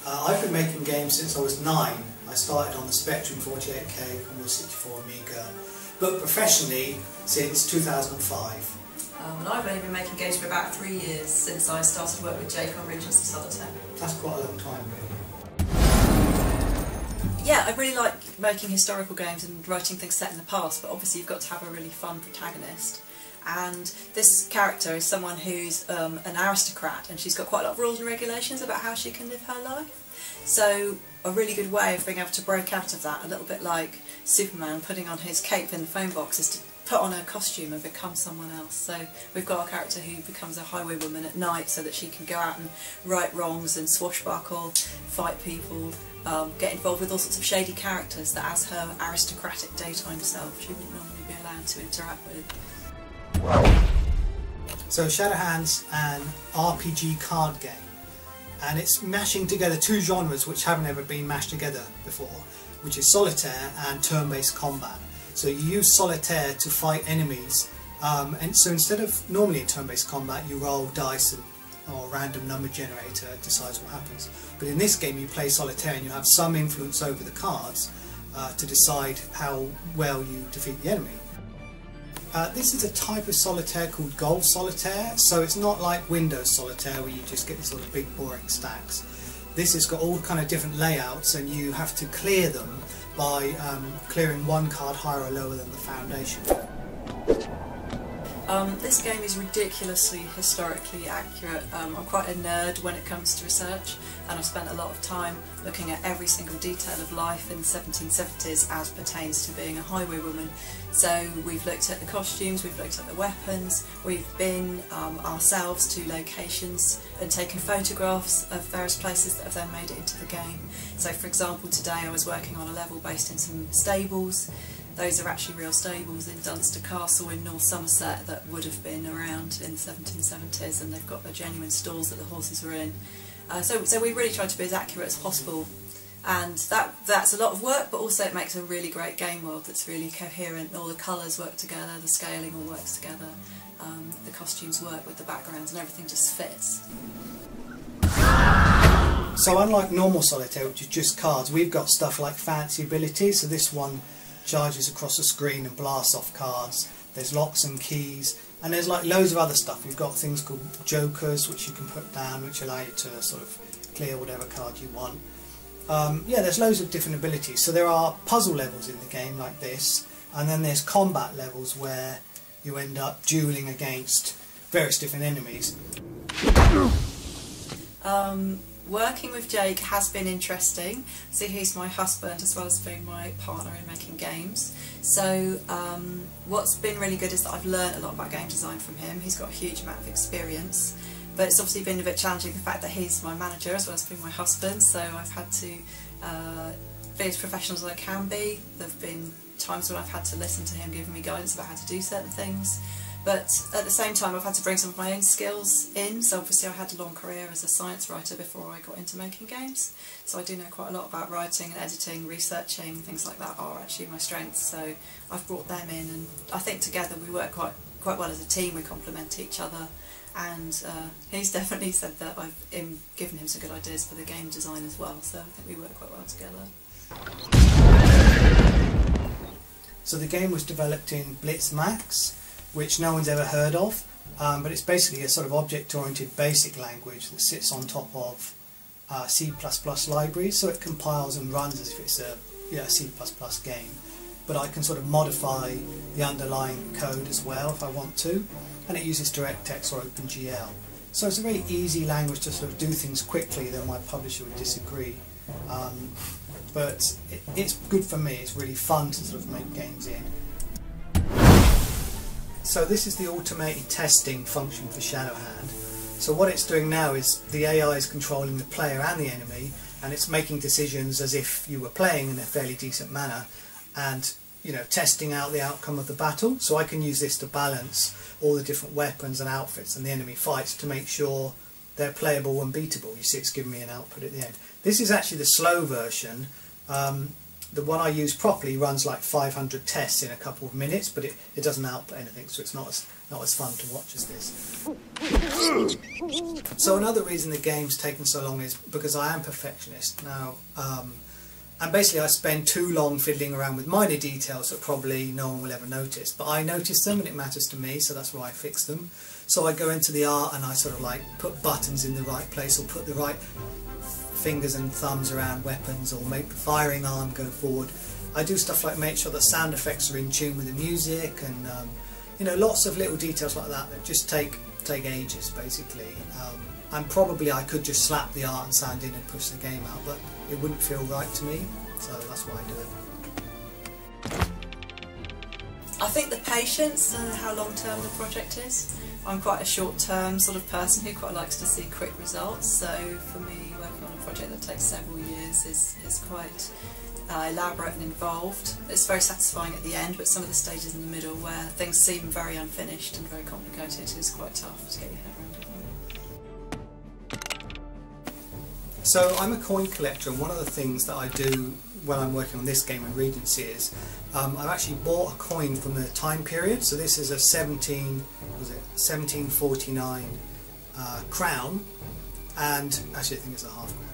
I've been making games since I was 9. I started on the Spectrum 48K and 64 Amiga, but professionally since 2005. And I've only been making games for about 3 years since I started work with Jake on Regents of Solitaire. That's quite a long time, really. Yeah, I really like making historical games and writing things set in the past, but obviously you've got to have a really fun protagonist. And this character is someone who's an aristocrat, and she's got quite a lot of rules and regulations about how she can live her life. So a really good way of being able to break out of that, a little bit like Superman putting on his cape in the phone box, is to put on a costume and become someone else. So we've got a character who becomes a highwaywoman at night so that she can go out and right wrongs and swashbuckle, fight people, get involved with all sorts of shady characters that as her aristocratic daytime self she wouldn't normally be allowed to interact with. So Shadowhand's an RPG card game, and it's mashing together two genres which haven't ever been mashed together before, which is solitaire and turn-based combat. So you use solitaire to fight enemies, and so instead of normally in turn-based combat you roll dice or a random number generator decides what happens. But in this game you play solitaire and you have some influence over the cards to decide how well you defeat the enemy. This is a type of solitaire called golf solitaire, so it's not like Windows solitaire where you just get these sort of big boring stacks. This has got all kind of different layouts and you have to clear them by clearing one card higher or lower than the foundation. This game is ridiculously historically accurate. I'm quite a nerd when it comes to research, and I've spent a lot of time looking at every single detail of life in the 1770s as pertains to being a highwaywoman. So we've looked at the costumes, we've looked at the weapons, we've been ourselves to locations and taken photographs of various places that have then made it into the game. So for example, today I was working on a level based in some stables. Those are actually real stables in Dunster Castle in North Somerset that would have been around in the 1770s, and they've got the genuine stalls that the horses were in. So we really tried to be as accurate as possible, and that's a lot of work, but also it makes a really great game world that's really coherent. All the colours work together, the scaling all works together, the costumes work with the backgrounds, and everything just fits. So unlike normal solitaire, which is just cards, we've got stuff like fancy abilities. So this one charges across the screen and blasts off cards. There's locks and keys, and there's like loads of other stuff. We've got things called jokers which you can put down, which allow you to sort of clear whatever card you want. Yeah, there's loads of different abilities. So there are puzzle levels in the game like this, and then there's combat levels where you end up dueling against various different enemies. Working with Jake has been interesting. So he's my husband as well as being my partner in making games. So what's been really good is that I've learned a lot about game design from him. He's got a huge amount of experience, but it's obviously been a bit challenging the fact that he's my manager as well as being my husband, so I've had to be as professional as I can be. There have been times when I've had to listen to him giving me guidance about how to do certain things. But at the same time I've had to bring some of my own skills in, so obviously I had a long career as a science writer before I got into making games, so I do know quite a lot about writing and editing, researching, things like that are actually my strengths, so I've brought them in, and I think together we work quite well as a team. We complement each other, and he's definitely said that I've given him some good ideas for the game design as well, so I think we work quite well together. So the game was developed in Blitz Max, which no one's ever heard of, but it's basically a sort of object-oriented basic language that sits on top of C++ libraries, so it compiles and runs as if it's a C++ game, but I can sort of modify the underlying code as well if I want to, and it uses DirectX or OpenGL. So it's a very easy language to sort of do things quickly, though my publisher would disagree. But it's good for me, it's really fun to sort of make games in. So this is the automated testing function for Shadowhand. So what it's doing now is the AI is controlling the player and the enemy, and it's making decisions as if you were playing in a fairly decent manner, and testing out the outcome of the battle. So I can use this to balance all the different weapons and outfits and the enemy fights to make sure they're playable and beatable. You see it's giving me an output at the end. This is actually the slow version. The the one I use properly runs like 500 tests in a couple of minutes, but it doesn't output anything, so it's not as fun to watch as this. So another reason the game's taken so long is because I am perfectionist now, and basically I spend too long fiddling around with minor details that probably no one will ever notice, but I notice them and it matters to me, so that's why I fix them. So I go into the art and I sort of like put buttons in the right place, or put the right fingers and thumbs around weapons, or make the firing arm go forward. I do stuff like make sure the sound effects are in tune with the music, and you know, lots of little details like that that just take ages basically. And probably I could just slap the art and sound in and push the game out, but it wouldn't feel right to me, so that's why I do it. I think the patience and how long term the project is. I'm quite a short term sort of person who quite likes to see quick results, so for me working on a project that takes several years is quite elaborate and involved. It's very satisfying at the end, but some of the stages in the middle where things seem very unfinished and very complicated is quite tough to get your head around it. So I'm a coin collector, and one of the things that I do when I'm working on this game in Regency is I've actually bought a coin from the time period. So this is a 1749 crown, and actually I think it's a half crown,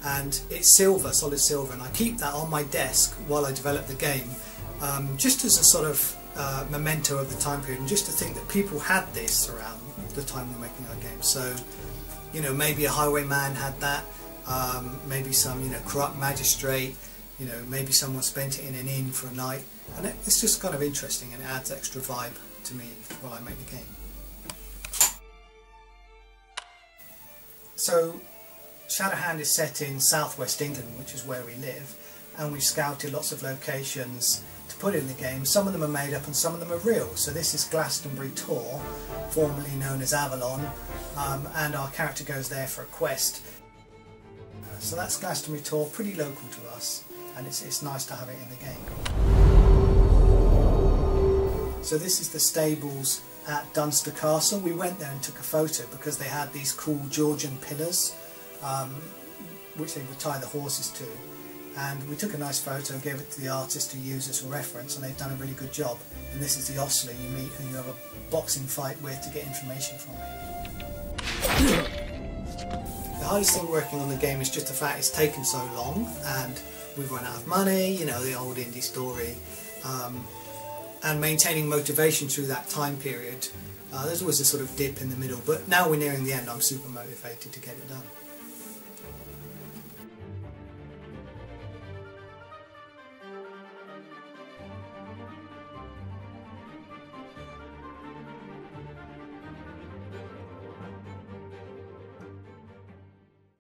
and it's silver, solid silver, and I keep that on my desk while I develop the game, just as a sort of memento of the time period, and just to think that people had this around the time we're making our game. So, you know, maybe a highwayman had that, maybe some, you know, corrupt magistrate, you know, maybe someone spent it in an inn for a night, and it's just kind of interesting, and it adds extra vibe to me while I make the game. So Shadowhand is set in southwest England, which is where we live, and we've scouted lots of locations to put in the game. Some of them are made up and some of them are real. So this is Glastonbury Tor, formerly known as Avalon, and our character goes there for a quest. So that's Glastonbury Tor, pretty local to us, and it's nice to have it in the game. So this is the stables at Dunster Castle. We went there and took a photo because they had these cool Georgian pillars which they would tie the horses to, and we took a nice photo and gave it to the artist to use as a reference, and they've done a really good job. And this is the ostler you meet, who you have a boxing fight with to get information from him. The hardest thing working on the game is just the fact it's taken so long, and we've run out of money, you know, the old indie story, and maintaining motivation through that time period. There's always a sort of dip in the middle, but now we're nearing the end, I'm super motivated to get it done.